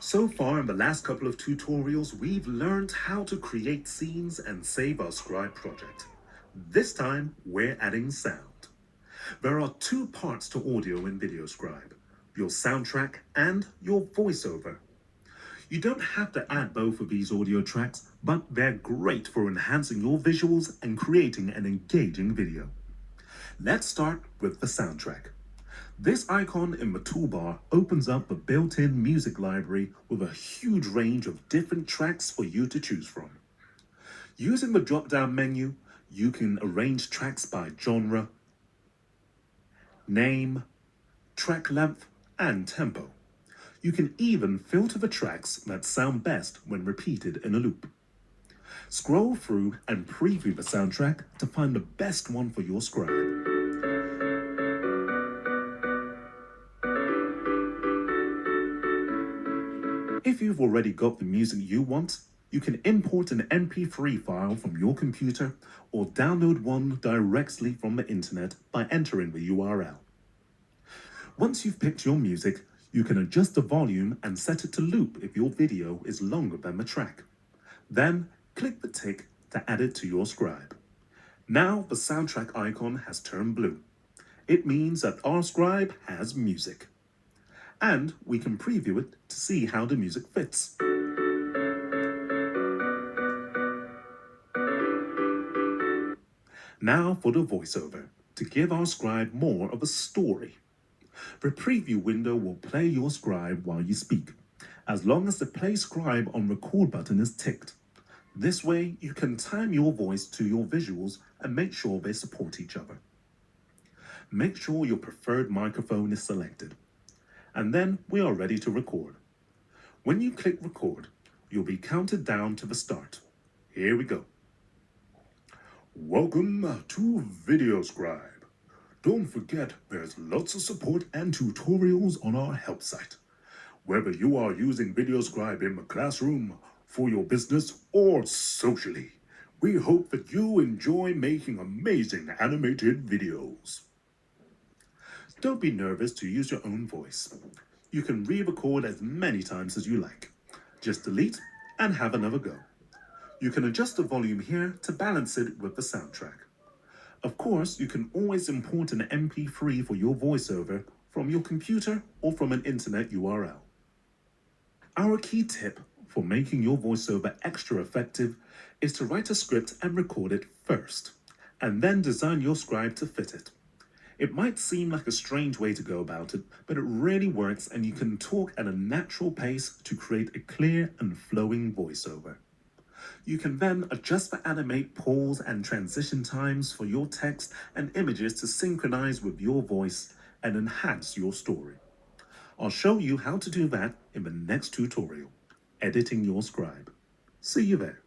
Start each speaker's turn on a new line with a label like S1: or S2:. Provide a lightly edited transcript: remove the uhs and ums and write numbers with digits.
S1: So far in the last couple of tutorials, we've learned how to create scenes and save our Scribe project. This time, we're adding sound. There are two parts to audio in Videoscribe, your soundtrack and your voiceover. You don't have to add both of these audio tracks, but they're great for enhancing your visuals and creating an engaging video. Let's start with the soundtrack. This icon in the toolbar opens up the built-in music library with a huge range of different tracks for you to choose from. Using the drop-down menu, you can arrange tracks by genre, name, track length, and tempo. You can even filter the tracks that sound best when repeated in a loop. Scroll through and preview the soundtrack to find the best one for your scribe. If you've already got the music you want, you can import an MP3 file from your computer or download one directly from the internet by entering the URL. Once you've picked your music, you can adjust the volume and set it to loop if your video is longer than the track. Then, click the tick to add it to your scribe. Now the soundtrack icon has turned blue. It means that our scribe has music. And we can preview it to see how the music fits. Now for the voiceover, to give our scribe more of a story. The preview window will play your scribe while you speak, as long as the play scribe on record button is ticked. This way, you can time your voice to your visuals and make sure they support each other. Make sure your preferred microphone is selected. And then we are ready to record. When you click record, you'll be counted down to the start. Here we go. Welcome to Videoscribe. Don't forget there's lots of support and tutorials on our help site. Whether you are using Videoscribe in the classroom, for your business, or socially, we hope that you enjoy making amazing animated videos. Don't be nervous to use your own voice. You can re-record as many times as you like. Just delete and have another go. You can adjust the volume here to balance it with the soundtrack. Of course, you can always import an MP3 for your voiceover from your computer or from an internet URL. Our key tip for making your voiceover extra effective is to write a script and record it first, and then design your scribe to fit it. It might seem like a strange way to go about it, but it really works, and you can talk at a natural pace to create a clear and flowing voiceover. You can then adjust the animate, pause, and transition times for your text and images to synchronize with your voice and enhance your story. I'll show you how to do that in the next tutorial, editing your scribe. See you there.